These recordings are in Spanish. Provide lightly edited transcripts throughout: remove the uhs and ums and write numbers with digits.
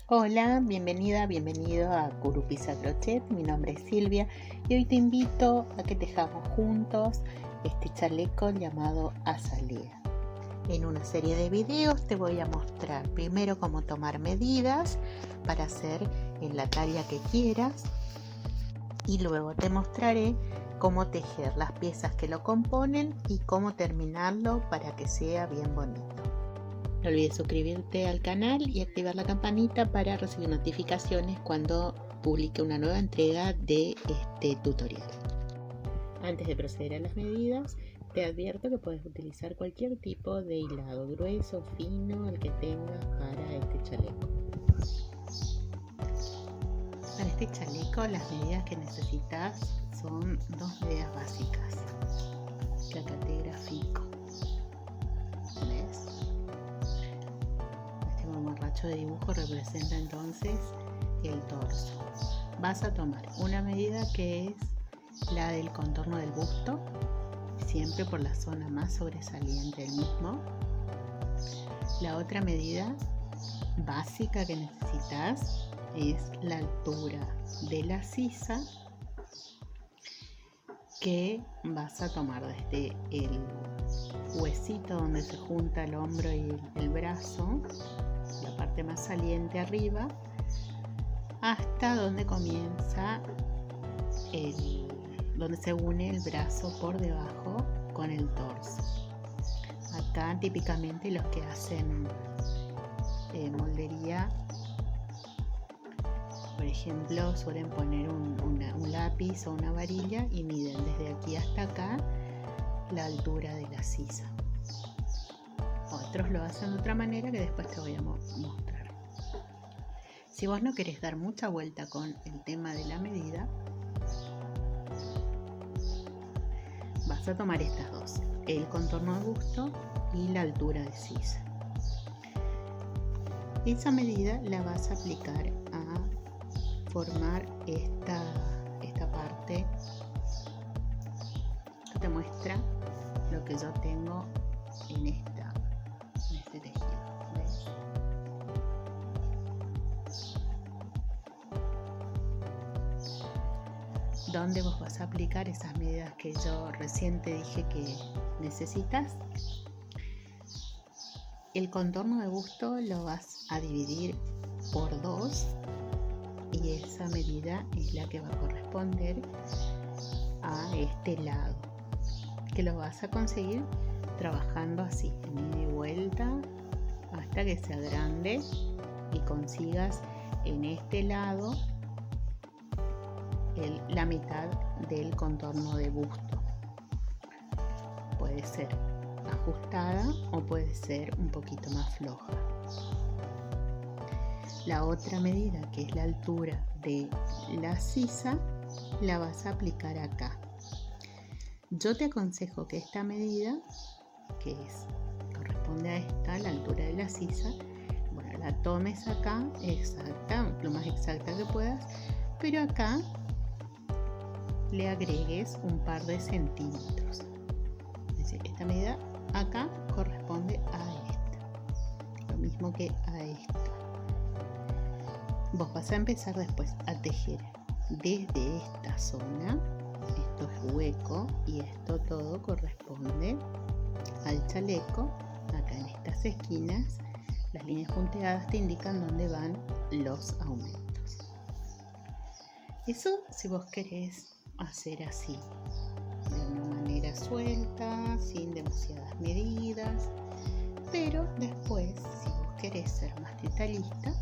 Hola, bienvenida, bienvenido a Curupisa Crochet. Mi nombre es Silvia y hoy te invito a que tejamos juntos este chaleco llamado azalea. En una serie de videos te voy a mostrar primero cómo tomar medidas para hacer en la talla que quieras y luego te mostraré cómo tejer las piezas que lo componen y cómo terminarlo para que sea bien bonito. No olvides suscribirte al canal y activar la campanita para recibir notificaciones cuando publique una nueva entrega de este tutorial. Antes de proceder a las medidas, te advierto que puedes utilizar cualquier tipo de hilado, grueso o fino, el que tengas para este chaleco. Para este chaleco las medidas que necesitas son 2 medidas básicas que acá te grafico. ¿Ves? Este mamarracho de dibujo representa entonces el torso. Vas a tomar una medida que es la del contorno del busto, siempre por la zona más sobresaliente del mismo. La otra medida básica que necesitas es la altura de la sisa, que vas a tomar desde el huesito donde se junta el hombro y el brazo, la parte más saliente arriba, hasta donde comienza donde se une el brazo por debajo con el torso. Acá típicamente los que hacen moldería, por ejemplo, suelen poner un lápiz o una varilla y miden desde aquí hasta acá la altura de la sisa. Otros lo hacen de otra manera que después te voy a mostrar. Si vos no querés dar mucha vuelta con el tema de la medida, vas a tomar estas dos, el contorno de busto y la altura de sisa. Esa medida la vas a aplicar a formar esta parte que te muestra lo que yo tengo en este tejido. ¿Ves? ¿Dónde vos vas a aplicar esas medidas que yo recién te dije que necesitas? El contorno de busto lo vas a dividir por 2 y esa medida es la que va a corresponder a este lado, que lo vas a conseguir trabajando así, en ida y vuelta, hasta que sea grande y consigas en este lado la mitad del contorno de busto. Puede ser ajustada o puede ser un poquito más floja. La otra medida, que es la altura de la sisa, la vas a aplicar acá. Yo te aconsejo que esta medida, que corresponde a esta, la altura de la sisa, bueno, la tomes acá exacta, lo más exacta que puedas, pero acá le agregues un par de centímetros. Es decir, esta medida acá corresponde a esta, lo mismo que a esta. Vos vas a empezar después a tejer desde esta zona, esto es hueco y esto todo corresponde al chaleco. Acá en estas esquinas las líneas punteadas te indican dónde van los aumentos. Eso si vos querés hacer así, de una manera suelta, sin demasiadas medidas, pero después, si vos querés ser más detallista,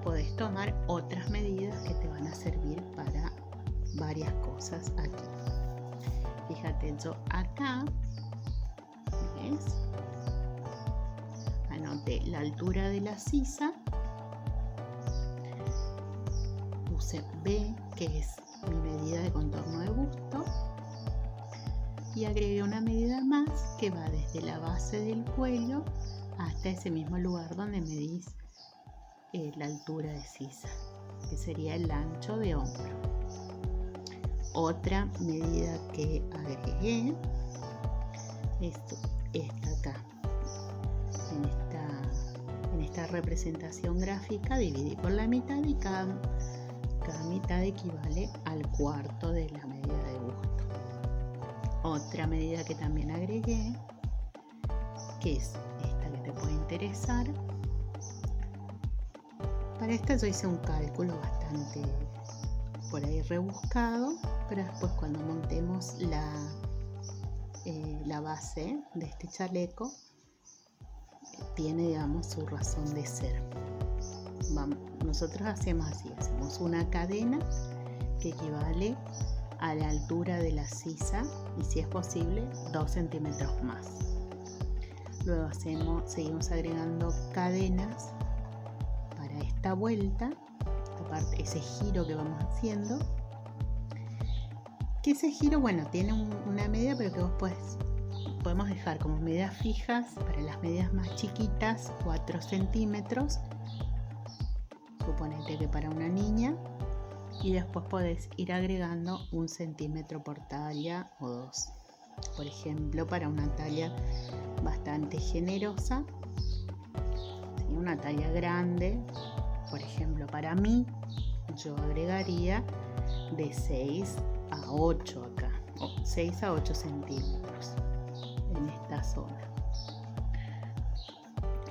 podés tomar otras medidas que te van a servir para varias cosas aquí. Fíjate, yo acá, ¿ves? Anoté la altura de la sisa, puse B, que es mi medida de contorno de busto, y agregué una medida más que va desde la base del cuello hasta ese mismo lugar donde medís la altura de sisa, que sería el ancho de hombro. Otra medida que agregué es esta acá, en esta representación gráfica dividí por la mitad y cada mitad equivale al cuarto de la medida de busto. Otra medida que también agregué, que es esta que te puede interesar. Para esta yo hice un cálculo bastante por ahí rebuscado, pero después cuando montemos la base de este chaleco tiene, digamos, su razón de ser. Nosotros hacemos así, hacemos una cadena que equivale a la altura de la sisa y, si es posible, 2 centímetros más. Luego seguimos agregando cadenas para esta vuelta, ese giro que vamos haciendo, que ese giro, bueno, tiene una medida, pero que vos podemos dejar como medidas fijas. Para las medidas más chiquitas, 4 centímetros, suponete que para una niña, y después podés ir agregando 1 centímetro por talla o 2. Por ejemplo, para una talla bastante generosa, ¿sí? Una talla grande, por ejemplo, para mí, yo agregaría de 6 a 8 acá, o 6 a 8 centímetros en esta zona.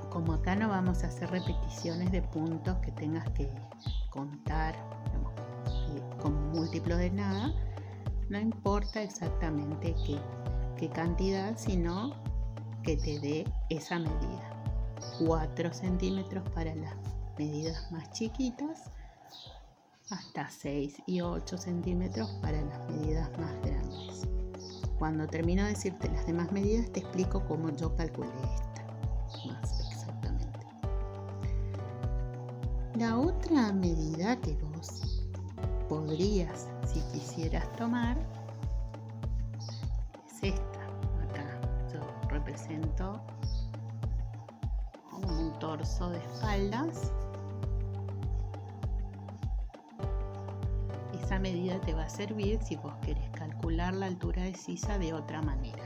Como acá no vamos a hacer repeticiones de puntos que tengas que contar, digamos, como múltiplo de nada, no importa exactamente qué cantidad, sino que te dé esa medida. 4 centímetros para las medidas más chiquitas, hasta 6 y 8 centímetros para las medidas más grandes. Cuando termino de decirte las demás medidas, te explico cómo yo calculé esta más exactamente. La otra medida que vos podrías, si quisieras tomar, es esta. Acá yo represento como un torso de espaldas. Esa medida te va a servir si vos querés calcular la altura de sisa de otra manera,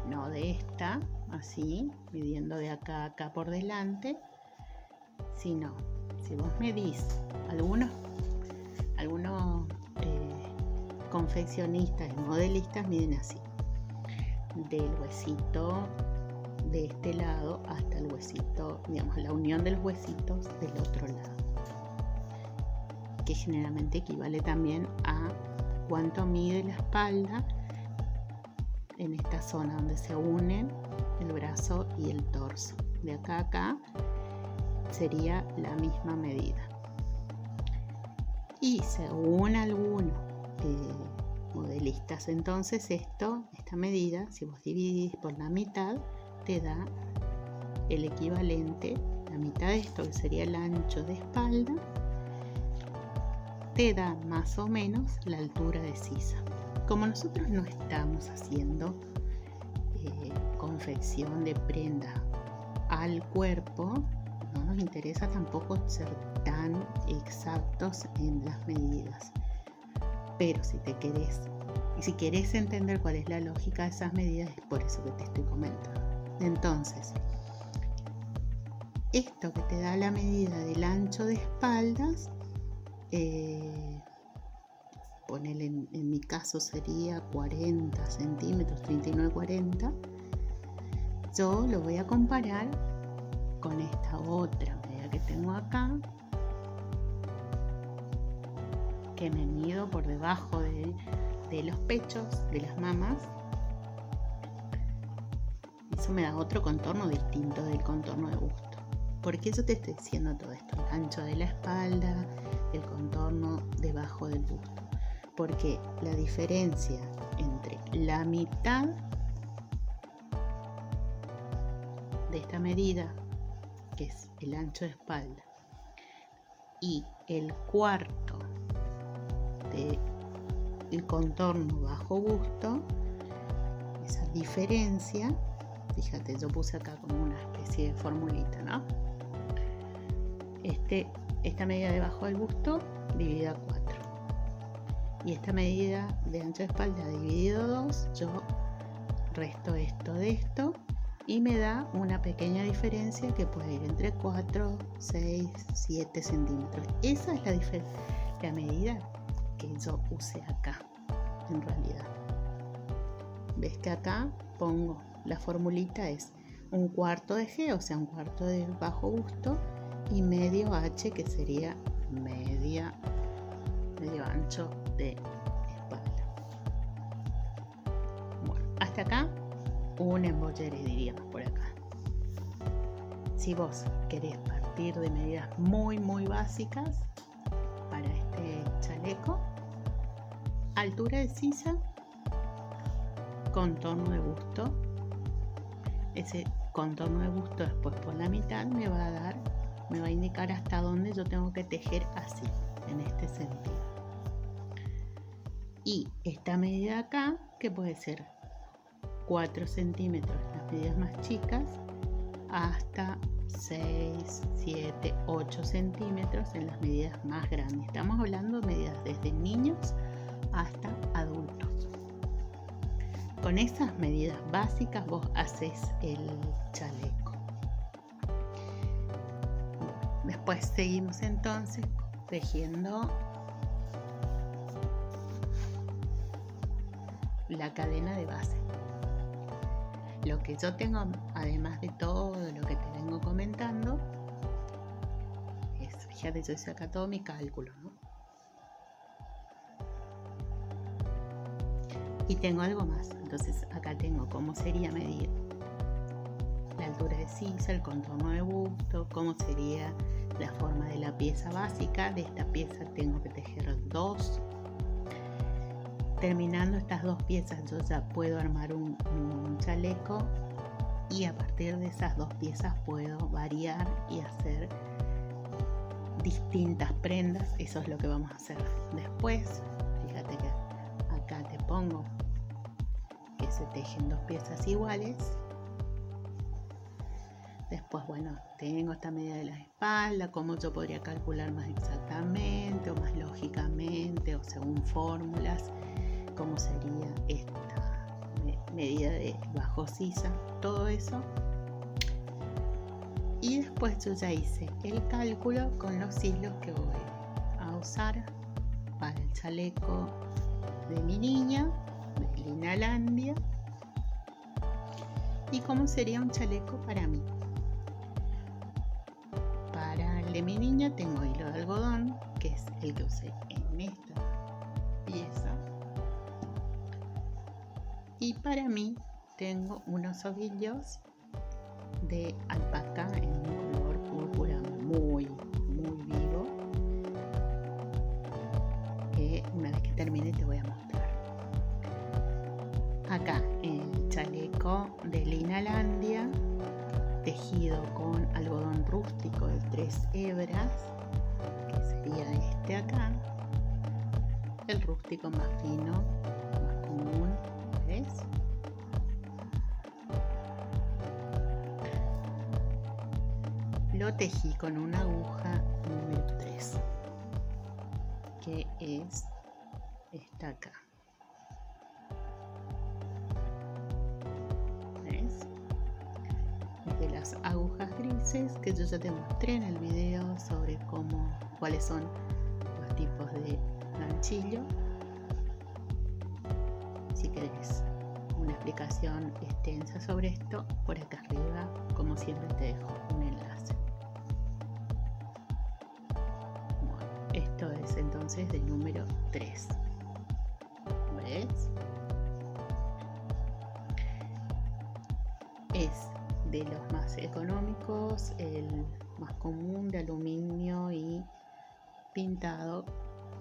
no de esta, así, midiendo de acá a acá por delante, sino si vos medís, algunos confeccionistas y modelistas miden así, del huesito de este lado hasta el huesito, digamos, la unión de los huesitos del otro lado, que generalmente equivale también a cuánto mide la espalda en esta zona donde se unen el brazo y el torso. De acá a acá sería la misma medida. Y según algunos modelistas, entonces esta medida, si vos dividís por la mitad, te da el equivalente, la mitad de esto, que sería el ancho de espalda, te da más o menos la altura de sisa. Como nosotros no estamos haciendo confección de prenda al cuerpo, no nos interesa tampoco ser tan exactos en las medidas. Pero si querés entender cuál es la lógica de esas medidas, es por eso que te estoy comentando. Entonces, esto que te da la medida del ancho de espaldas, ponele en mi caso sería 40 centímetros, 39-40. Yo lo voy a comparar con esta otra medida que tengo acá, que me mido por debajo de los pechos, de las mamas. Eso me da otro contorno distinto del contorno de busto. ¿Por qué yo te estoy diciendo todo esto? El ancho de la espalda, el contorno debajo del busto. Porque la diferencia entre la mitad de esta medida, que es el ancho de espalda, y el cuarto del contorno bajo busto, esa diferencia, fíjate, yo puse acá como una especie de formulita, ¿no? Esta medida de bajo del busto dividida 4 y esta medida de ancho de espalda dividido 2, yo resto esto de esto y me da una pequeña diferencia que puede ir entre 4, 6, 7 centímetros. Esa es la medida que yo usé acá, en realidad. Ves que acá pongo la formulita, es 1/4 de G, o sea 1/4 de bajo busto, y medio H, que sería medio ancho de espalda. Bueno, hasta acá un embollere, diríamos por acá. Si vos querés partir de medidas muy básicas para este chaleco, altura de sisa, contorno de busto, ese contorno de busto después por la mitad me va a indicar hasta dónde yo tengo que tejer, así, en este sentido. Y esta medida acá, que puede ser 4 centímetros las medidas más chicas, hasta 6, 7, 8 centímetros en las medidas más grandes. Estamos hablando de medidas desde niños hasta adultos. Con esas medidas básicas vos haces el chaleco. Después seguimos entonces tejiendo la cadena de base. Lo que yo tengo, además de todo lo que te vengo comentando, es, fíjate, yo hice acá todo mi cálculo, ¿no? Y tengo algo más. Entonces acá tengo cómo sería medir la altura de sisa, el contorno de busto, cómo sería la forma de la pieza básica. De esta pieza tengo que tejer 2. Terminando estas 2 piezas yo ya puedo armar un chaleco, y a partir de esas 2 piezas puedo variar y hacer distintas prendas. Eso es lo que vamos a hacer después. Fíjate que acá te pongo que se tejen 2 piezas iguales. Después, bueno, tengo esta medida de la espalda, cómo yo podría calcular más exactamente o más lógicamente o según fórmulas, cómo sería esta medida de bajo sisa, todo eso. Y después yo ya hice el cálculo con los hilos que voy a usar para el chaleco de mi niña, de Linalandia, y cómo sería un chaleco para mí. Para el de mi niña tengo hilo de algodón, que es el que usé en esta pieza, y para mí tengo unos ovillos de alpaca en un color púrpura muy vivo, que una vez que termine te voy a mostrar. Acá el chaleco de Linalandia, tejido con algodón rústico de 3 hebras, que sería este acá, el rústico más fino, más común, ¿ves? Lo tejí con una aguja número 3, que es esta acá. ¿Ves? Es de las agujas grises que yo ya te mostré en el video sobre cuáles son los tipos de ganchillo. Si querés una explicación extensa sobre esto, por acá arriba, como siempre, te dejo un enlace. Bueno, esto es entonces del número 3. ¿Ves? Es de los más económicos, el más común, de aluminio y pintado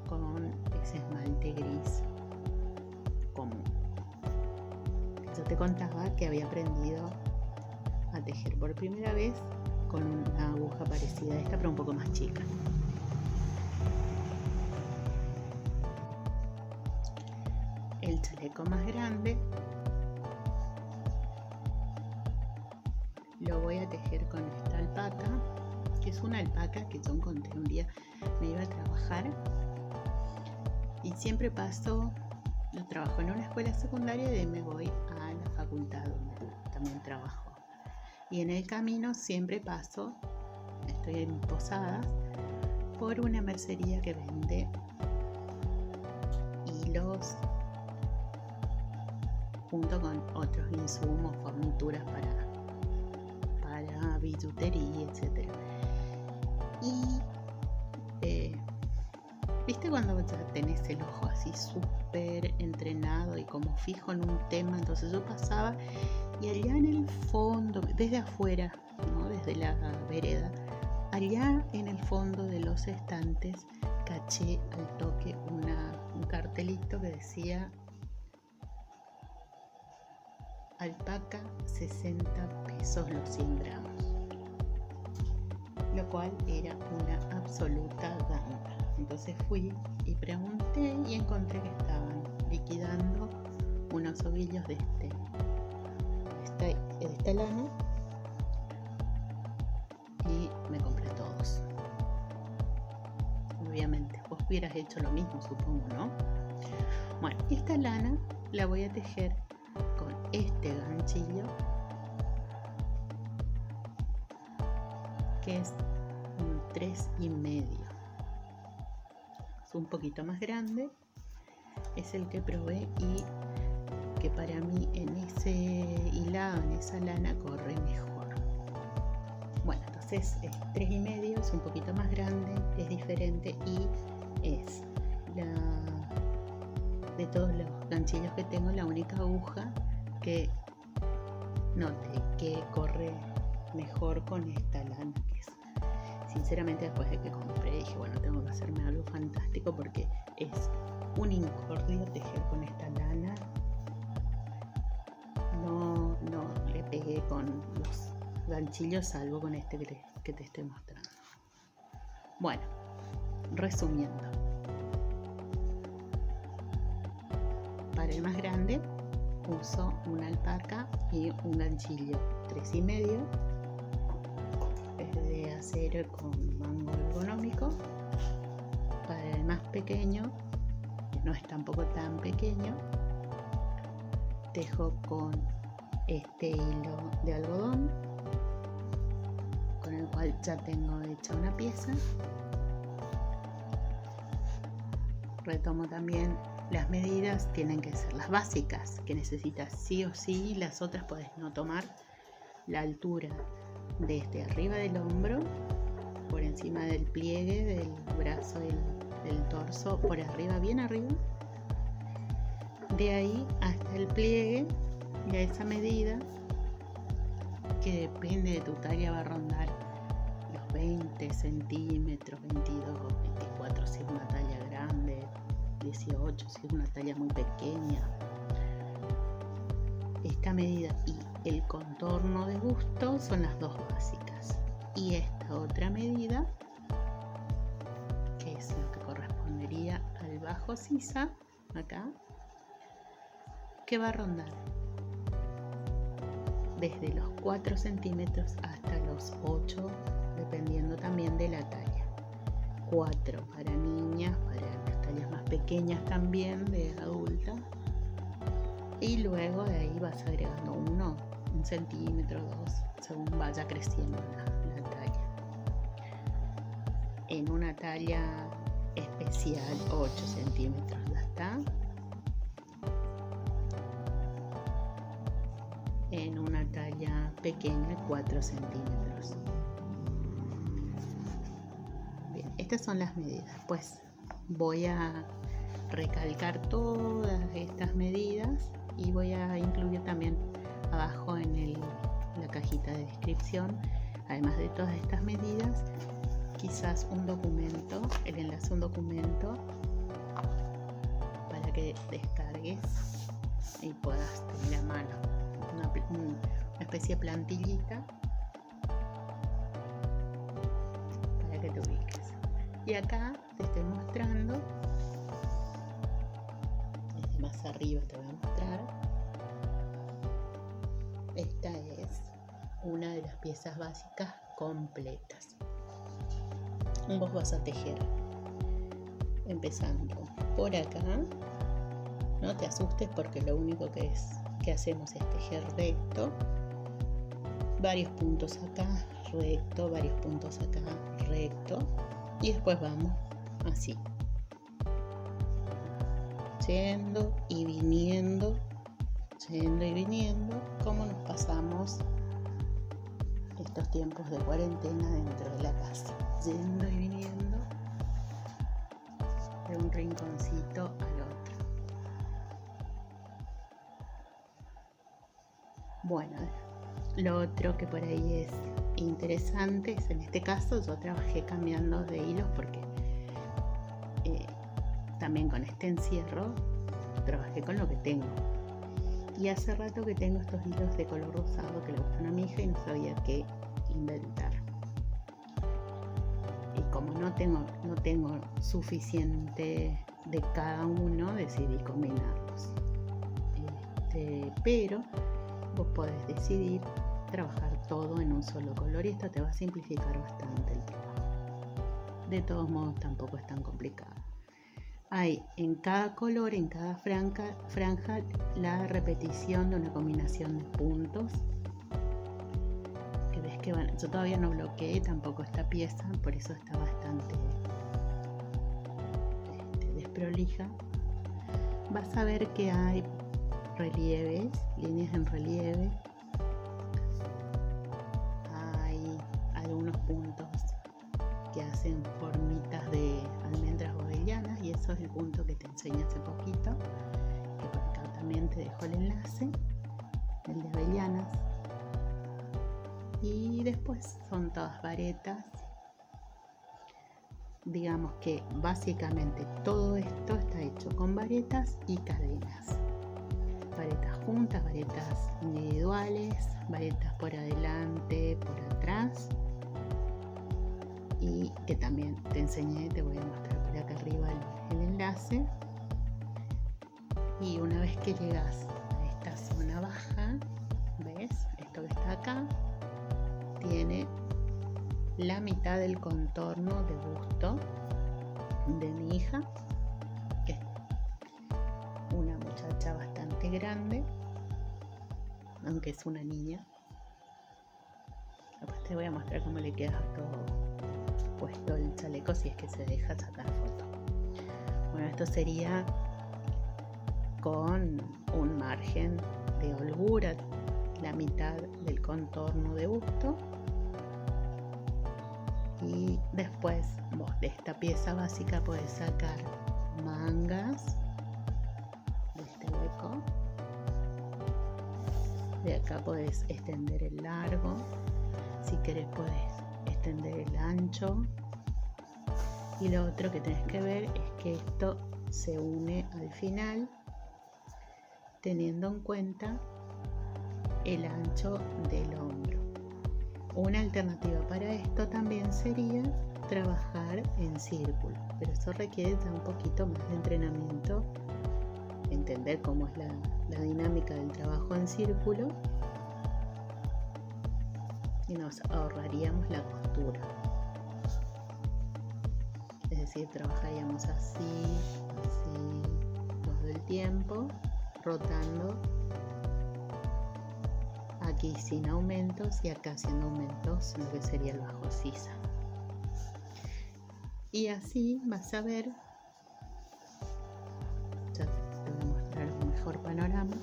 con ese esmalte gris común. Yo te contaba que había aprendido a tejer por primera vez con una aguja parecida a esta, pero un poco más chica. El chaleco más grande lo voy a tejer con esta alpaca, que es una alpaca que yo encontré un día. Me iba a trabajar y siempre paso, yo trabajo en una escuela secundaria y de ahí me voy a la facultad donde también trabajo. Y en el camino siempre paso, estoy en Posadas, por una mercería que vende hilos junto con otros insumos, fornituras para billutería, etc. Y ¿viste cuando ya tenés el ojo así súper entrenado y como fijo en un tema? Entonces yo pasaba y allá en el fondo, desde afuera, ¿no? Desde la vereda, allá en el fondo de los estantes caché al toque un cartelito que decía alpaca 60 pesos los 100 gramos, lo cual era una absoluta ganga. Entonces fui y pregunté y encontré que estaban liquidando unos ovillos de esta lana y me compré todos. Obviamente, vos hubieras hecho lo mismo, supongo, ¿no? Bueno, esta lana la voy a tejer con este ganchillo que es un 3,5. Es un poquito más grande, es el que probé y que para mí en ese hilado, en esa lana, corre mejor. Bueno, entonces es 3,5, es un poquito más grande, es diferente y es de todos los ganchillos que tengo, la única aguja que noté que corre mejor con esta lana, que es, sinceramente, después de que compré dije, bueno, tengo que hacerme algo fantástico porque es un incordio tejer con esta lana. No le pegué con los ganchillos, salvo con este que te estoy mostrando. Bueno, resumiendo, para el más grande uso una alpaca y un ganchillo 3,5, es de acero con mango ergonómico. Para el más pequeño, no es tampoco tan pequeño, tejo con este hilo de algodón, con el cual ya tengo hecha una pieza. Retomo también las medidas, tienen que ser las básicas que necesitas sí o sí, las otras puedes no tomar. La altura desde arriba del hombro, por encima del pliegue del brazo, del torso, por arriba, bien arriba, de ahí hasta el pliegue, y a esa medida, que depende de tu talla, va a rondar los 20 centímetros, 22 o 24 si es una talla grande, 18 si es una talla muy pequeña. Esta medida y el contorno de busto son las dos básicas, y esta otra medida, que es lo que correspondería al bajo sisa, acá, que va a rondar desde los 4 centímetros hasta los 8, dependiendo también de la talla. 4 para niñas, para las tallas más pequeñas también, de adulta. Y luego de ahí vas agregando 1 centímetro, 2, según vaya creciendo la talla. En una talla especial, 8 centímetros ya está. En una talla pequeña, 4 centímetros. Bien, estas son las medidas. Pues voy a recalcar todas estas medidas y voy a incluir también abajo en la cajita de descripción, además de todas estas medidas, quizás un documento, el enlace a un documento para que descargues y puedas tener a mano una especie de plantillita para que te ubiques. Y acá te estoy mostrando, desde más arriba te voy a mostrar, esta es una de las piezas básicas completas. Vos vas a tejer empezando por acá, no te asustes porque lo único que hacemos es tejer recto, varios puntos acá, recto, varios puntos acá, recto, y después vamos así, yendo y viniendo, como nos pasamos estos tiempos de cuarentena dentro de la casa, yendo y viniendo de un rinconcito al otro. Bueno, lo otro que por ahí es interesante es, en este caso yo trabajé cambiando de hilos porque también con este encierro trabajé con lo que tengo, y hace rato que tengo estos hilos de color rosado que le gustan a mi hija y no sabía qué inventar, y como no tengo suficiente de cada uno, decidí combinarlos, pero vos podés decidir trabajar todo en un solo color y esto te va a simplificar bastante el trabajo. De todos modos tampoco es tan complicado. Hay en cada color, en cada franja, la repetición de una combinación de puntos. Que ves que yo todavía no bloqueé tampoco esta pieza, por eso está bastante desprolija. Vas a ver que hay relieves, líneas en relieve. Hay algunos puntos que hacen formitas de almendras o avellanas, y eso es el punto que te enseñé hace poquito, que por acá también te dejo el enlace, el de avellanas. Y después son todas varetas. Digamos que básicamente todo esto está hecho con varetas y cadenas, varetas juntas, varetas individuales, varetas por adelante, por atrás, y que también te enseñé, te voy a mostrar por acá arriba el enlace. Y una vez que llegas a esta zona baja, ¿ves? Esto que está acá tiene la mitad del contorno de busto de mi hija, que es una muchacha bastante grande, aunque es una niña. Después te voy a mostrar cómo le queda todo puesto el chaleco, si es que se deja sacar foto. Bueno, esto sería con un margen de holgura, la mitad del contorno de busto, y después vos de esta pieza básica podés sacar mangas de este hueco, de acá podés extender el largo, si querés podés extender el ancho, y lo otro que tenés que ver es que esto se une al final teniendo en cuenta el ancho del hombro. Una alternativa para esto también sería trabajar en círculo, pero eso requiere un poquito más de entrenamiento, entender cómo es la dinámica del trabajo en círculo, y nos ahorraríamos la costura. Es decir, trabajaríamos así todo el tiempo, rotando, aquí sin aumentos y acá haciendo aumentos en lo que sería el bajo sisa. Y así vas a ver, ya te voy a mostrar un mejor panorama.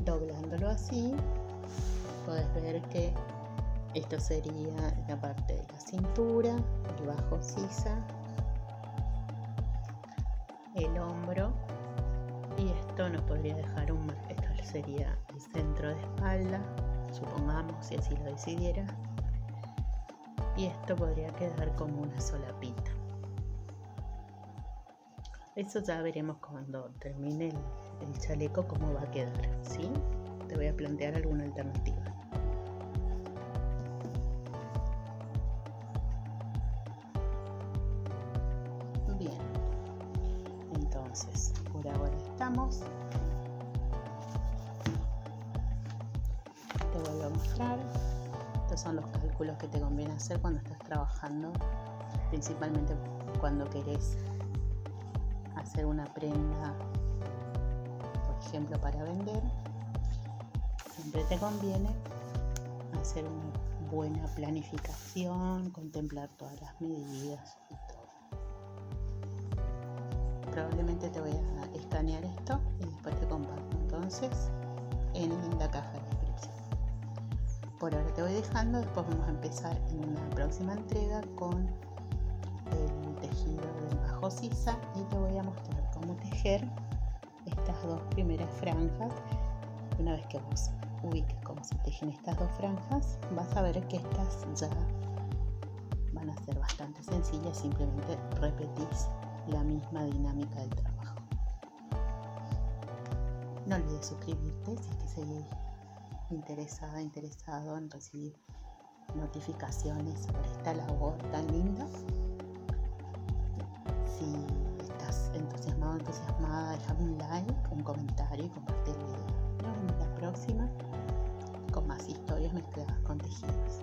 Doblándolo así, puedes ver que esto sería la parte de la cintura, el bajo sisa, el hombro, y esto nos podría dejar esto sería el centro de espalda, supongamos, si así lo decidiera, y esto podría quedar como una solapita. Eso ya veremos cuando termine el chaleco cómo va a quedar, ¿sí? Te voy a plantear alguna alternativa. Bien, entonces por ahora estamos. Te vuelvo a mostrar. Estos son los cálculos que te conviene hacer cuando estás trabajando principalmente cuando querés hacer una prenda, por ejemplo, para vender, siempre te conviene hacer una buena planificación, contemplar todas las medidas y todo. Probablemente te voy a escanear esto y después te comparto entonces en la caja de descripción. Por ahora te voy dejando, después vamos a empezar en una próxima entrega con el tejido del bajo sisa y te voy a mostrar cómo tejer estas dos primeras franjas. Una vez que vos ubiques cómo se tejen estas dos franjas, vas a ver que estas ya van a ser bastante sencillas, simplemente repetís la misma dinámica del trabajo. No olvides suscribirte si es que seguís interesado en recibir notificaciones sobre esta labor tan linda. Si estás entusiasmada, déjame un like, un comentario y comparte el video. Nos vemos la próxima con más historias mezcladas con tejidos.